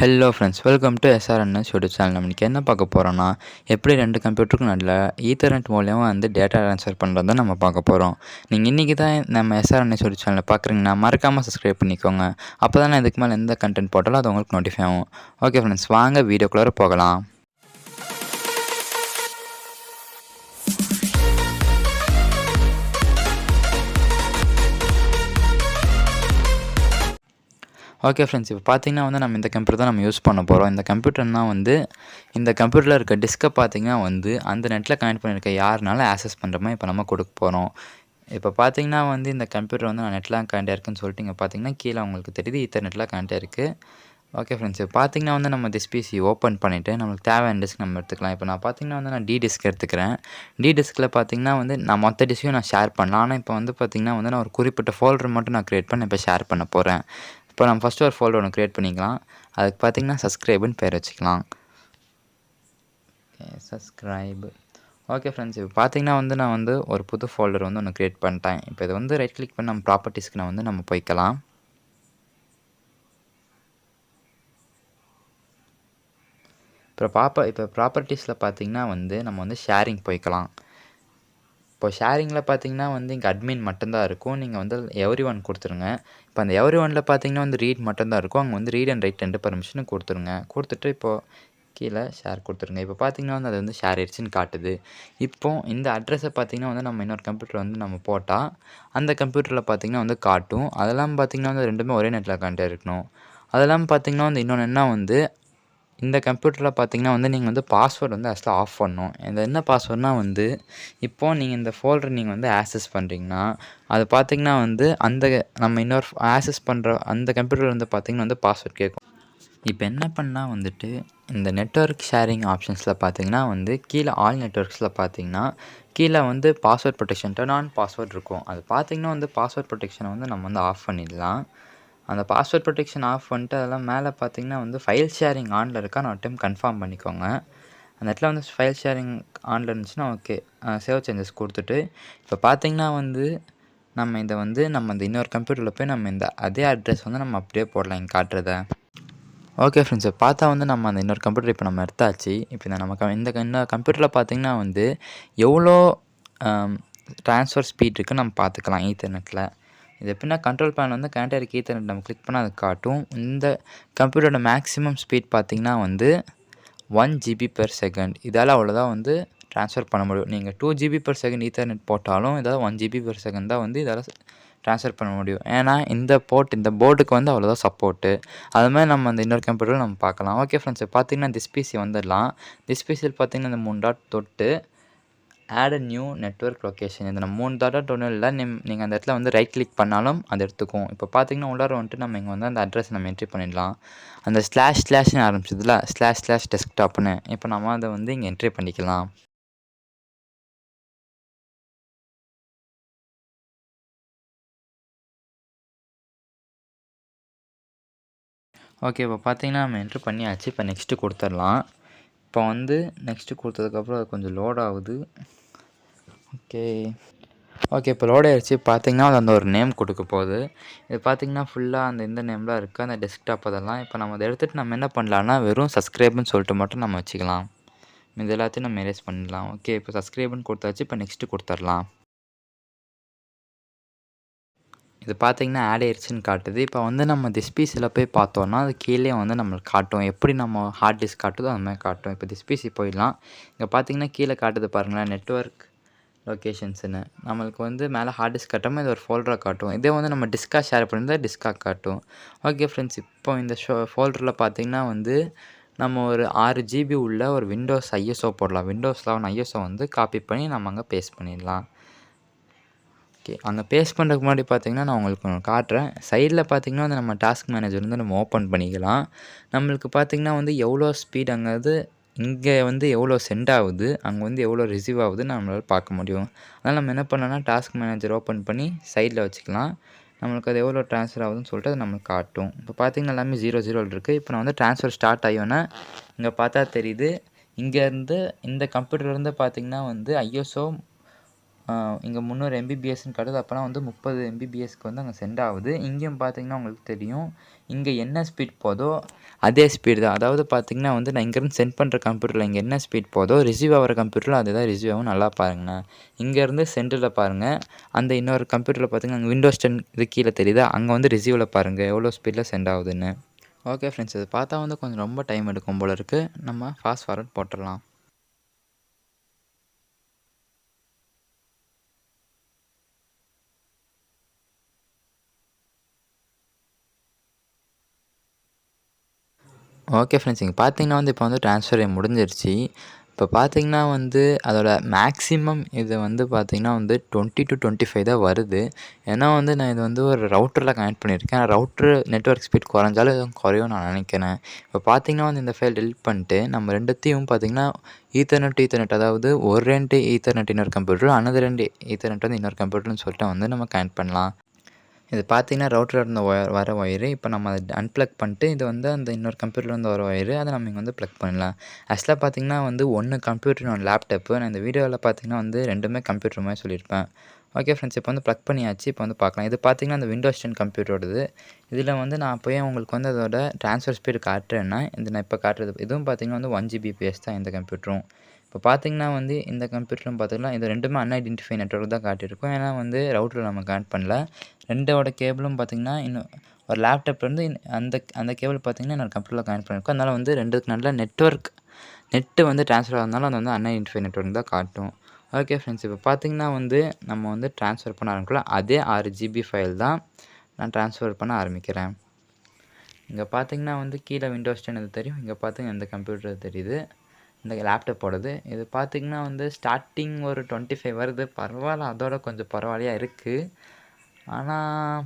Hello friends, welcome to SRNS YouTube channel. நம்மளுக்கு என்ன பார்க்க போகிறோன்னா, எப்படி 2 கம்ப்யூட்டருக்கும் நடுல ஈத்தர்நெட் மூலியமா டேட்டா ட்ரான்ஸ்ஃபர் பண்ணுறது தான் நம்ம பார்க்க போகிறோம். நீங்கள் இன்றைக்கி தான் நம்ம எஸ்ஆர்என்எஸ் யூடியூப் சேனலை பார்க்குறீங்கன்னா மறக்காமல் சப்ஸ்கிரைப் பண்ணிக்கோங்க. அப்போ தான் இதுக்கு மேலே எந்த கண்டென்ட் போட்டாலும் அது உங்களுக்கு நோட்டிஃபை ஆகும். ஓகே ஃப்ரெண்ட்ஸ், வாங்க வீடியோக்குள்ளே போகலாம். ஓகே ஃப்ரெண்ட்ஸ், இப்போ பார்த்தீங்கன்னா நம்ம இந்த கம்ப்யூட்டர் தான் நம்ம யூஸ் பண்ண போகிறோம். இந்த கம்ப்யூட்டர்னா இந்த கம்ப்யூட்டரில் இருக்க டிஸ்க்கை பார்த்தீங்கன்னா அந்த நெட்டில் கனெக்ட் பண்ணியிருக்க யாருனாலும் ஆக்சஸ் பண்ணுற மாதிரி இப்போ நம்ம கொடுக்க போகிறோம். இப்போ பார்த்தீங்கன்னா இந்த கம்ப்யூட்டர் நான் நெட்லாம் கனெக்ட் ஆயிருக்குன்னு சொல்லிட்டு இங்கே பார்த்தீங்கன்னா கீழே உங்களுக்கு தெரியுது ஈத்தர்நெட்டில் கனெக்ட் ஆயிருக்கு. ஓகே ஃப்ரெண்ட்ஸ், இப்போ பார்த்தீங்கன்னா நம்ம திஸ் பிசி ஓப்பன் பண்ணிவிட்டு நம்மளுக்கு தேவையான டிஸ்க் நம்ம எடுத்துக்கலாம். இப்போ நான் பார்த்தீங்கன்னா நான் டி டிஸ்க் எடுத்துக்கிறேன். டி டிஸ்கில் பார்த்தீங்கன்னா நான் மொத்த டிஸ்க்கையும் நான் ஷேர் பண்ணலாம். ஆனால் இப்போ பார்த்தீங்கன்னா நான் ஒரு குறிப்பிட்ட ஃபோல்டர் மட்டும் நான் க்ரியேட் பண்ணி இப்போ ஷேர் பண்ண போகிறேன். இப்போ நம்ம ஃபஸ்ட்டு ஒரு ஃபோல்டர் ஒன்று க்ரியேட் பண்ணிக்கலாம். அதுக்கு பார்த்தீங்கன்னா சப்ஸ்கிரைபுன்னு பேர் வச்சுக்கலாம். Okay, subscribe. ஓகே ஃப்ரெண்ட்ஸ், இப்போ பார்த்தீங்கன்னா நான் ஒரு புது ஃபோல்டர் ஒன்று க்ரியேட் பண்ணிட்டேன். இப்போ இதை ரைட் கிளிக் பண்ணி நம்ம ப்ராப்பர்ட்டிஸ்க்கு நம்ம போய்க்கலாம். இப்போ ப்ராப்பர்ட்டிஸில் பார்த்தீங்கன்னா நம்ம ஷேரிங் போய்க்கலாம். இப்போ ஷேரிங்கில் பார்த்தீங்கன்னா இங்கே அட்மின் மட்டும்தான் இருக்கும். நீங்கள் எவ்ரி ஒன் கொடுத்துருங்க. இப்போ அந்த எவ்ரி ஒனில் பார்த்தீங்கன்னா ரீட் மட்டும்தான் இருக்கும். அங்கே ரீட் அண்ட் ரைட் 2 பர்மிஷனும் கொடுத்துருங்க. கொடுத்துட்டு இப்போது கீழே ஷேர் கொடுத்துருங்க. இப்போ பார்த்தீங்கன்னா அது ஷேர் ஆயிடுச்சுன்னு காட்டுது. இப்போது இந்த அட்ரஸை பார்த்தீங்கன்னா நம்ம இன்னொரு கம்ப்யூட்டர் நம்ம போட்டால் அந்த கம்ப்யூட்டரில் பார்த்தீங்கன்னா காட்டும். அதெல்லாம் பார்த்தீங்கன்னா ரெண்டுமே ஒரே நெட்டில் கனெக்ட் இருக்கணும். அதெல்லாம் பார்த்தீங்கன்னா இன்னொன்று என்ன இந்த கம்ப்யூட்டரில் பார்த்தீங்கன்னா நீங்கள் பாஸ்வேர்டு ஆக்சுவலாக ஆஃப் பண்ணணும். இந்த என்ன பாஸ்வேர்ட்னா இப்போது நீங்கள் இந்த ஃபோல்டர் நீங்கள் ஆக்சஸ் பண்ணுறீங்கன்னா அது பார்த்தீங்கன்னா அந்த நம்ம இன்னொரு ஆக்சஸ் பண்ணுற அந்த கம்ப்யூட்டரில் பார்த்தீங்கன்னா பாஸ்வேர்ட் கேட்கும். இப்போ என்ன பண்ணால் இந்த நெட்வொர்க் ஷேரிங் ஆப்ஷன்ஸில் பார்த்தீங்கன்னா கீழே ஆல் நெட்வொர்க்ஸில் பார்த்தீங்கன்னா கீழே password protection turn on password இருக்கும். அது பார்த்தீங்கன்னா பாஸ்வேர்ட் ப்ரொடெக்ஷனை நம்ம ஆஃப் பண்ணிடலாம். அந்த பாஸ்வேர்ட் ப்ரொடெக்ஷன் ஆஃப் பண்ணிட்டு அதெல்லாம் மேலே பார்த்தீங்கன்னா ஃபைல் ஷேரிங் ஆனில் இருக்கா நான் ஒரு டைம் கன்ஃபார்ம் பண்ணிக்கோங்க. அந்த இடத்துல ஃபைல் ஷேரிங் ஆனில் இருந்துச்சுன்னா ஓகே, சேவ் சேஞ்சஸ் கொடுத்துட்டு இப்போ பார்த்தீங்கன்னா நம்ம இதை நம்ம இந்த இன்னொரு கம்ப்யூட்டரில் போய் நம்ம இந்த அதே அட்ரஸ் நம்ம அப்படியே போடலாம் இங்கே காட்டுறத. ஓகே ஃப்ரெண்ட்ஸ், பார்த்தா நம்ம அந்த இன்னொரு கம்ப்யூட்டர் இப்போ நம்ம எடுத்தாச்சு. இப்போ இந்த கம்ப்யூட்டரில் பார்த்தீங்கன்னா எவ்வளோ ட்ரான்ஸ்ஃபர் ஸ்பீட் இருக்குன்னு நம்ம பார்த்துக்கலாம் ஈத்தர்நெட்டில். இது எப்படின்னா கண்ட்ரோல் பேனல் கனெக்ட் ஆகிருக்க ஈத்தர்நெட் நம்ம கிளிக் பண்ணால் அது காட்டும். இந்த கம்ப்யூட்டரோட மேக்ஸிமம் ஸ்பீட் பார்த்தீங்கன்னா 1 GB/s. இதால் அவ்வளோதான் ட்ரான்ஸ்ஃபர் பண்ண முடியும். நீங்கள் 2 GB/s ஈத்தர்நெட் போட்டாலும் இதால் 1 GB/s தான் இதால் ட்ரான்ஸ்ஃபர் பண்ண முடியும். ஏன்னா இந்த போர்டுக்கு அவ்வளோதான் சப்போர்ட்டு. அது மாதிரி நம்ம அந்த இன்னொரு கம்ப்யூட்டரில் நம்ம பார்க்கலாம். ஓகே ஃப்ரெண்ட்ஸ், பார்த்தீங்கன்னா திஸ் பிசி வந்துடலாம். திஸ் பிசியில் பார்த்தீங்கன்னா இந்த 3 டாட் தொட்டு add a new network location. இந்த நம்ம 3 டாட் ஒன்றும் இல்லை, நீங்கள் அந்த இடத்துல ரைட் கிளிக் பண்ணாலும் அது எடுத்துக்கும். இப்போ பார்த்தீங்கன்னா உள்ளார நம்ம இங்கே அந்த அட்ரஸ் நம்ம என்ட்ரி பண்ணிடலாம். அந்த //ன்னு ஆரம்பிச்சதுல //டெஸ்க்டாப்னு இப்போ நம்ம அதை இங்கே என்ட்ரி பண்ணிக்கலாம். ஓகே, இப்போ பார்த்தீங்கன்னா நம்ம என்ட்ரி பண்ணியாச்சு. இப்போ நெக்ஸ்ட்டு கொடுத்துடலாம். இப்போ நெக்ஸ்ட்டு கொடுத்ததுக்கப்புறம் அது கொஞ்சம் லோட் ஆகுது. ஓகே, இப்போ லோட் ஆகிடுச்சு. பார்த்தீங்கன்னா அந்த ஒரு நேம் கொடுக்க போகுது. இது பார்த்தீங்கன்னா ஃபுல்லாக இந்த நேம்லாம் இருக்குது, அந்த டெஸ்க்டாப் அதெல்லாம். இப்போ நம்ம அதை எடுத்துகிட்டு நம்ம என்ன பண்ணலான்னா வெறும் சப்ஸ்கிரைப்னு சொல்லிட்டு மட்டும் நம்ம வச்சுக்கலாம். இது எல்லாத்தையும் நம்ம எரேஸ் பண்ணிடலாம். ஓகே, இப்போ சப்ஸ்கிரைப்னு கொடுத்தாச்சு. இப்போ நெக்ஸ்ட்டு கொடுத்துடலாம். இது பார்த்தீங்கன்னா ஆட் ஆயிடுச்சுன்னு காட்டுது. இப்போ நம்ம திஸ் பிசியில் போய் பார்த்தோன்னா அது கீழே நம்மளுக்கு காட்டும். எப்படி நம்ம ஹார்ட் டிஸ்க் காட்டுதோ அந்த மாதிரி காட்டும். இப்போ திஸ் பிசி போயிடலாம். இங்கே பார்த்தீங்கன்னா கீழே காட்டுது பாருங்களேன், நெட்வொர்க் லொக்கேஷன்ஸுன்னு. நம்மளுக்கு மேலே ஹார்ட் டிஸ்க் காட்டாமல் இது ஒரு ஃபோல்டராக காட்டும். இதே நம்ம டிஸ்காக ஷேர் பண்ணியிருந்தால் டிஸ்காக காட்டும். ஓகே ஃப்ரெண்ட்ஸ், இப்போ இந்த ஃபோல்டரில் பார்த்தீங்கன்னா நம்ம ஒரு 6 GB உள்ள ஒரு விண்டோஸ் ஐஎஸ்ஓ போடலாம். விண்டோஸ் 11 ஐஎஸ்ஓ காப்பி பண்ணி நம்ம அங்கே பேஸ்ட் பண்ணிடலாம். ஓகே, அங்கே பேஸ்ட் பண்ணுறதுக்கு முன்னாடி பார்த்தீங்கன்னா நான் உங்களுக்கு ஒன்று காட்டுறேன். சைடில் பார்த்தீங்கன்னா நம்ம டாஸ்க் மேனேஜர் நம்ம ஓப்பன் பண்ணிக்கலாம். நம்மளுக்கு பார்த்தீங்கன்னா எவ்வளோ ஸ்பீட் அங்கே இங்கே எவ்வளோ சென்ட் ஆகுது, அங்கே எவ்வளோ ரிசீவ் ஆகுதுன்னு நம்மளால் பார்க்க முடியும். அதனால் நம்ம என்ன பண்ணோன்னா டாஸ்க் மேனேஜர் ஓப்பன் பண்ணி சைடில் வச்சுக்கலாம். நம்மளுக்கு அது எவ்வளோ ட்ரான்ஸ்ஃபர் ஆகுதுன்னு சொல்லிட்டு அது நம்மளுக்கு காட்டும். இப்போ பார்த்தீங்கன்னா எல்லாமே 0 இருக்குது. இப்போ நான் ட்ரான்ஸ்ஃபர் ஸ்டார்ட் ஆகியோன்னா இங்கே பார்த்தா தெரியுது. இங்கேருந்து இந்த கம்ப்யூட்டர்லேருந்து பார்த்தீங்கன்னா ஐஎஸ்ஓ இங்கே 300 எம்பிபிஎஸ்ன்னு காட்டுது. அப்போனா வந்து 30 எம்பிபிஎஸ்க்கு வந்து அங்கே சென்ட் ஆகுது. இங்கேயும் பார்த்தீங்கன்னா உங்களுக்கு தெரியும், இங்கே என்ன ஸ்பீட் போதோ அதே ஸ்பீடு தான். அதாவது பார்த்தீங்கன்னா வந்து நான் இங்கேருந்து சென்ட் பண்ணுற கம்ப்யூட்டரில் இங்கே என்ன ஸ்பீட் போதோ ரிசீவ் ஆகிற கம்ப்யூட்டரில் அதுதான் ரிசீவ் ஆகும். நல்லா பாருங்கண்ணா. இங்கேருந்து சென்டரில் பாருங்கள், அந்த இன்னொரு கம்ப்யூட்டரில் பார்த்தீங்கன்னா அங்கே விண்டோஸ் 10 இது கீழே தெரியுதா, அங்கே வந்து ரிசீவில் பாருங்கள் எவ்வளோ ஸ்பீடில் சென்ட் ஆகுதுன்னு. ஓகே ஃப்ரெண்ட்ஸ், இது பார்த்தா வந்து கொஞ்சம் ரொம்ப டைம் எடுக்கும் போல இருக்குது. நம்ம ஃபாஸ்ட் ஃபார்வர்ட் போட்டுடலாம். ஓகே ஃப்ரெண்ட்ஸ், இங்கே பார்த்தீங்கன்னா வந்து இப்போ வந்து ட்ரான்ஸ்ஃபர் முடிஞ்சிருச்சு. இப்போ பார்த்தீங்கன்னா வந்து அதோட மேக்ஸிமம் இது வந்து பார்த்தீங்கன்னா வந்து 20 to 25 தான் வருது. ஏன்னா வந்து நான் இது வந்து ஒரு ரவுட்டரில் கனெக்ட் பண்ணியிருக்கேன். ரவுட்ரு நெட்வொர்க் ஸ்பீட் குறைஞ்சாலும் எதுவும் குறையும் நான் நினைக்கிறேன். இப்போ பார்த்தீங்கன்னா வந்து இந்த ஃபைல் டெலிட் பண்ணிட்டு நம்ம ரெண்டுத்தையும் பார்த்தீங்கன்னா ஈத்தர்நெட் அதாவது ஒரு 2 ஈத்தர்நெட் இன்னொரு கம்ப்யூட்டர், அனதர் 2 ஈத்தர்நெட் வந்து இன்னொரு கம்ப்யூட்டர்னு சொல்லிட்டு வந்து நம்ம கனெக்ட் பண்ணலாம். இது பார்த்தீங்கன்னா ரவுட்டரில் இருந்து வர ஒயரு. இப்போ நம்ம அதை அன்ப்ளக் பண்ணிட்டு இது வந்து அந்த இன்னொரு கம்ப்யூட்டர்லேருந்து வர ஒயரு, அதை நம்ம இங்கே வந்து ப்ளக் பண்ணலாம். ஆக்சுவலாக பார்த்தீங்கன்னா வந்து 1 கம்ப்யூட்டர் 1 லேப்டாப்பு. நான் இந்த வீடியோவில் பார்த்தீங்கன்னா வந்து 2மே கம்ப்யூட்டர் மாதிரி சொல்லியிருப்பேன். ஓகே ஃப்ரெண்ட்ஸ், இப்போ வந்து ப்ளக் பண்ணியாச்சு. இப்போ வந்து பார்க்கலாம். இது பார்த்தீங்கன்னா அந்த விண்டோஸ் 10 கம்ப்யூட்டரோடது. இதில் வந்து நான் போய் உங்களுக்கு வந்து அதோட ட்ரான்ஸ்ஃபர் ஸ்பீடு காட்டுறேன்னா, இது நான் இப்போ காட்டுறது இதுவும் பார்த்தீங்கன்னா வந்து 1 ஜிபிபிஎஸ் தான் இந்த கம்ப்யூட்டரும். இப்போ பார்த்தீங்கன்னா வந்து இந்த கம்ப்யூட்டரும் பார்த்தீங்கன்னா இது 2மே அன்ஐடென்டிஃபை நெட்வொர்க் தான் காட்டியிருக்கும். ஏன்னா வந்து ரவுட்டரில் நம்ம கனெக்ட் பண்ணல. 2ஓட கேபிளும் பார்த்தீங்கன்னா இன்னும் ஒரு லேப்டாப்லேருந்து அந்த கேபிள் பார்த்தீங்கன்னா என்னோட கம்ப்யூட்டரில் கனெக்ட் பண்ணியிருக்கோம். அதனால் வந்து 2க்கு நல்ல நெட்டு வந்து ட்ரான்ஸ்ஃபர் ஆகிறதுனால அது வந்து அன்ஐடென்டிஃபை நெட்வொர்க் தான் காட்டும். ஓகே ஃப்ரெண்ட்ஸ், இப்போ பார்த்தீங்கன்னா வந்து நம்ம வந்து ட்ரான்ஸ்ஃபர் பண்ண ஆரம்பிக்கலாம். அதே 6 ஜிபி ஃபைல் தான் நான் ட்ரான்ஸ்ஃபர் பண்ண ஆரம்பிக்கிறேன். இங்கே பார்த்தீங்கன்னா வந்து கீழே விண்டோஸ் 10 இது தெரியும். இங்கே பார்த்தீங்கன்னா இந்த கம்ப்யூட்டர் தெரியுது, இந்த லேப்டாப்போடது. இது பார்த்திங்கன்னா வந்து ஸ்டார்டிங் ஒரு 25 வருது. பரவாயில்ல, அதோட கொஞ்சம் பரவாயில்லையா இருக்குது. ஆனால்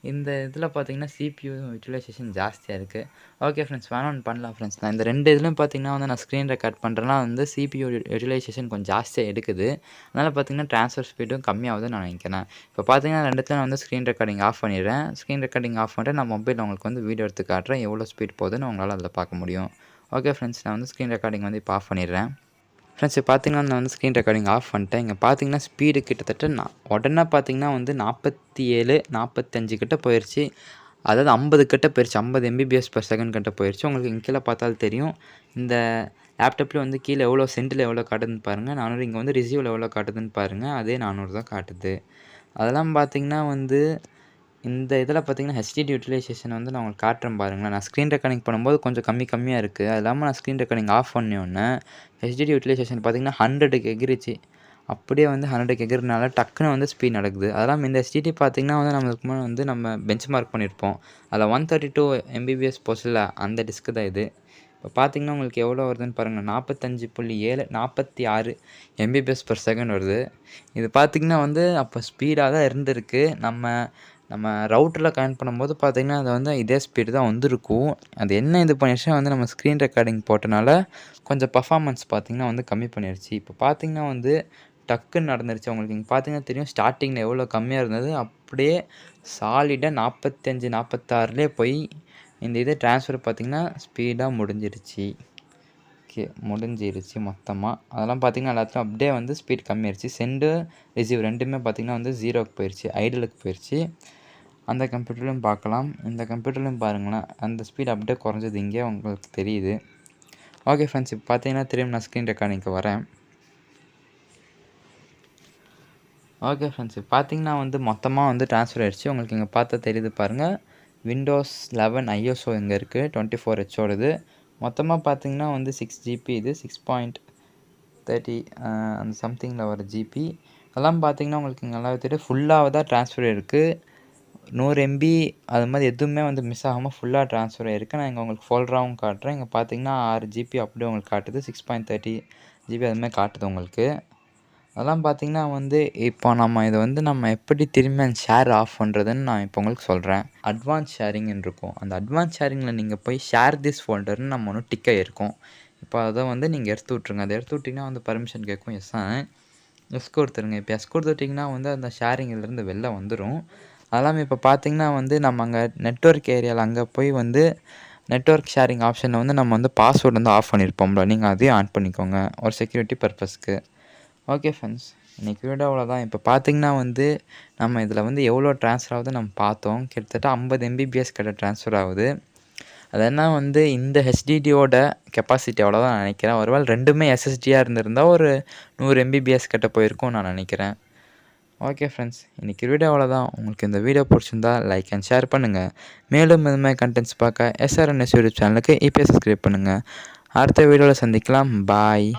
இந்த இதில் பார்த்தீங்கன்னா சிபியூ யூட்டிலைசேஷன் ஜாஸ்தியாக இருக்குது. ஓகே ஃப்ரெண்ட்ஸ், ஒன்று பண்ணலாம் ஃப்ரெண்ட்ஸ். நான் இந்த 2 இதுலையும் பார்த்தீங்கன்னா வந்து நான் ஸ்க்ரீன் ரெக்கார்ட் பண்ணுறேன்னா வந்து சிபியூ யூட்டிலைசேஷன் கொஞ்சம் ஜாஸ்தியாக எடுக்குது. அதனால் பார்த்தீங்கன்னா ட்ரான்ஸ்ஃபர் ஸ்பீடும் கம்மியாகுதுன்னு நான் நினைக்கிறேன். இப்போ பார்த்தீங்கன்னா 2த்துல நான் வந்து ஸ்க்ரீன் ரெக்கார்டிங் ஆஃப் பண்ணிடுறேன். ஸ்க்ரீன் ரெக்கார்டிங் ஆஃப் பண்ணிட்டு நான் மொபைலில் உங்களுக்கு வந்து வீடியோ எடுத்து காட்டுறேன். எவ்வளோ ஸ்பீட் போகுதுன்னு உங்களால் அதில் பார்க்க முடியும். ஓகே ஃப்ரெண்ட்ஸ், நான் வந்து ஸ்க்ரீன் ரெக்கார்டிங் வந்து இப்போ ஆஃப் பண்ணிடுறேன். ஃப்ரெண்ட்ஸ், இப்போ பார்த்தீங்கன்னா நான் வந்து ஸ்க்ரீன் ரெக்கார்டிங் ஆஃப் பண்ணிட்டேன். இங்கே பார்த்தீங்கன்னா ஸ்பீடு கிட்டத்தட்ட உடனே பார்த்தீங்கன்னா வந்து 47, 45 கிட்ட போயிடுச்சு. அதாவது 50 கிட்ட போயிடுச்சு. 50 எம்பிபிஎஸ் per செகண்ட் கிட்ட போயிடுச்சு. உங்களுக்கு இங்கே கீழே பார்த்தாலும் தெரியும். இந்த லேப்டாப்பில் வந்து கீழே எவ்வளோ சென்டில் எவ்வளோ காட்டுதுன்னு பாருங்கள். 400. இங்கே வந்து ரிசீவில் எவ்வளோ காட்டுதுன்னு பாருங்கள். அதே 400 தான் காட்டுது. அதெல்லாம் பார்த்தீங்கன்னா வந்து இந்த இதில் பார்த்தீங்கன்னா ஹெச்டிடி யூட்டிலைசேஷன் வந்து நான் உங்களுக்கு காட்டுறேன் பாருங்களேன். நான் ஸ்க்ரீன் ரெக்கார்டிங் பண்ணும்போது கொஞ்சம் கம்மியாக இருக்குது. அது இல்லாமல் நான் ஸ்க்ரீன் ரெக்கார்டிங் ஆஃப் பண்ணோன்னே ஹெச்டிடி யூட்டிலைசேஷன் பார்த்தீங்கன்னா 100க்கு எகிரிச்சு. அப்படியே வந்து 100க்கு எகிறனால டக்குன்னு வந்து ஸ்பீட் நடக்குது. அதெல்லாம் இந்த ஹெச்டிடி பார்த்தீங்கன்னா வந்து நம்மளுக்கு முன்னாடி வந்து நம்ம பெஞ்ச் மார்க் பண்ணியிருப்போம். அதில் 132 எம்பிபிஎஸ் போஸ்டில் அந்த டிஸ்க்கு தான் இது. இப்போ பார்த்தீங்கன்னா உங்களுக்கு எவ்வளோ வருதுன்னு பாருங்கள். 45.7 46 எம்பிபிஎஸ் per செகண்ட் வருது. இது பார்த்திங்கன்னா வந்து அப்போ ஸ்பீடாக தான் இருந்திருக்கு. நம்ம ரவுட்டரில் கனெக்ட் பண்ணும்போது பார்த்திங்கன்னா அது வந்து இதே ஸ்பீடு தான் வந்திருக்கும். அது என்ன இது பண்ணிடுச்சுன்னா வந்து நம்ம ஸ்க்ரீன் ரெக்கார்டிங் போட்டனால கொஞ்சம் பர்ஃபார்மன்ஸ் பார்த்திங்கன்னா வந்து கம்மி பண்ணிடுச்சு. இப்போ பார்த்திங்கன்னா வந்து டக்குன்னு நடந்துருச்சு. உங்களுக்கு இங்கே பார்த்திங்கன்னா தெரியும் ஸ்டார்டிங்கில் எவ்வளோ கம்மியாக இருந்தது அப்படியே சாலிடாக 45 46லேயே போய் இந்த இது ட்ரான்ஸ்ஃபர் பார்த்திங்கன்னா ஸ்பீடாக முடிஞ்சிருச்சு மொத்தமாக. அதெல்லாம் பார்த்திங்கன்னா எல்லாத்துலையும் அப்படியே வந்து ஸ்பீட் கம்மியாயிருச்சு. சென்டு ரிசீவ் 2மே பார்த்திங்கன்னா வந்து 0க்கு போயிடுச்சு, ஐடலுக்கு போயிடுச்சு. அந்த கம்ப்யூட்டர்லையும் பார்க்கலாம், இந்த கம்ப்யூட்டர்லையும் பாருங்களேன். அந்த ஸ்பீட் அப்படியே குறைஞ்சது இங்கே உங்களுக்கு தெரியுது. ஓகே ஃப்ரெண்ட்ஸ், இப்போ பார்த்தீங்கன்னா திரும்ப நான் ஸ்க்ரீன் ரெக்கார்டிங்க்கு வரேன். ஓகே ஃப்ரெண்ட்ஸ், இப்போ பார்த்தீங்கன்னா வந்து மொத்தமாக வந்து ட்ரான்ஸ்ஃபர் ஆகிடுச்சு. உங்களுக்கு இங்கே பார்த்தா தெரியுது பாருங்கள். விண்டோஸ் 11 ஐஎஸ்ஓ இங்கே இருக்குது, 24H மொத்தமாக பார்த்தீங்கன்னா வந்து 6 ஜிபி. இது 6.30 அந்த சம்திங்கில் வர ஜிபி. அதெல்லாம் பார்த்தீங்கன்னா உங்களுக்கு இங்கே நல்லாவே தெரியும். ஃபுல்லாக தான் ட்ரான்ஸ்ஃபர் இருக்குது. 100 MB அது மாதிரி எதுவுமே வந்து மிஸ் ஆகாமல் ஃபுல்லாக ட்ரான்ஸ்ஃபர் ஆகிருக்கு. நான் இங்கே உங்களுக்கு ஃபோல்டராகவும் காட்டுறேன். இங்கே பார்த்தீங்கன்னா 6 ஜிபி அப்படியே உங்களுக்கு காட்டுது. 6.30 ஜிபி அதுமாதிரி காட்டுது உங்களுக்கு. அதெல்லாம் பார்த்தீங்கன்னா வந்து இப்போ நம்ம எப்படி திரும்பி அந்த ஷேர் ஆஃப் பண்ணுறதுன்னு நான் இப்போ உங்களுக்கு சொல்கிறேன். அட்வான்ஸ் ஷேரிங்னு இருக்கும். அந்த அட்வான்ஸ் ஷேரிங்கில் நீங்கள் போய் ஷேர் திஸ் ஃபோல்டர்னு நம்ம ஒன்று டிக்காக இருக்கும். இப்போ அதை வந்து நீங்கள் எடுத்து விட்ருங்க. அதை எடுத்து விட்டிங்கன்னா வந்து பர்மிஷன் கேட்கும். எஸ் கொடுத்துருங்க. இப்போ எஸ் கொடுத்துட்டிங்கன்னா வந்து அந்த ஷேரிங்கிலேருந்து வெளில வந்துடும். அதெல்லாம் இப்போ பார்த்தீங்கன்னா வந்து நம்ம அங்கே நெட்வொர்க் ஏரியாவில் அங்கே போய் வந்து நெட்வொர்க் ஷேரிங் ஆப்ஷனில் வந்து நம்ம வந்து பாஸ்வேர்டு வந்து ஆஃப் பண்ணியிருப்போம்ல, நீங்கள் அதையும் ஆன் பண்ணிக்கோங்க ஒரு செக்யூரிட்டி பர்பஸ்க்கு. ஓகே ஃப்ரெண்ட்ஸ், இன்றைக்கி வீடியோ அவ்வளோதான். இப்போ பார்த்தீங்கன்னா வந்து நம்ம இதில் வந்து எவ்வளோ ட்ரான்ஸ்ஃபர் ஆகுது நம்ம பார்த்தோம். கிட்டத்தட்ட 50 எம்பிபிஎஸ் கிட்ட ட்ரான்ஸ்ஃபர் ஆகுது. அது என்ன வந்து இந்த ஹெச்டிடியோட கெப்பாசிட்டி அவ்வளோதான் நான் நினைக்கிறேன். ஒருவேளை ரெண்டுமே எஸ்எஸ்டியாக இருந்திருந்தால் ஒரு 100 எம்பிபிஎஸ் கிட்ட போயிருக்கும் நான் நினைக்கிறேன். ஓகே ஃப்ரெண்ட்ஸ், இன்றைக்கி வீடியோ அவ்வளோதான். உங்களுக்கு இந்த வீடியோ பிடிச்சிருந்தா லைக் அண்ட் ஷேர் பண்ணுங்கள். மேலும் இந்த மாதிரி கண்டென்ட்ஸ் பார்க்க SRNS யூடியூப் சேனலுக்கு இப்போ சப்ஸ்கிரைப் பண்ணுங்கள். அடுத்த வீடியோவில் சந்திக்கலாம். பாய்.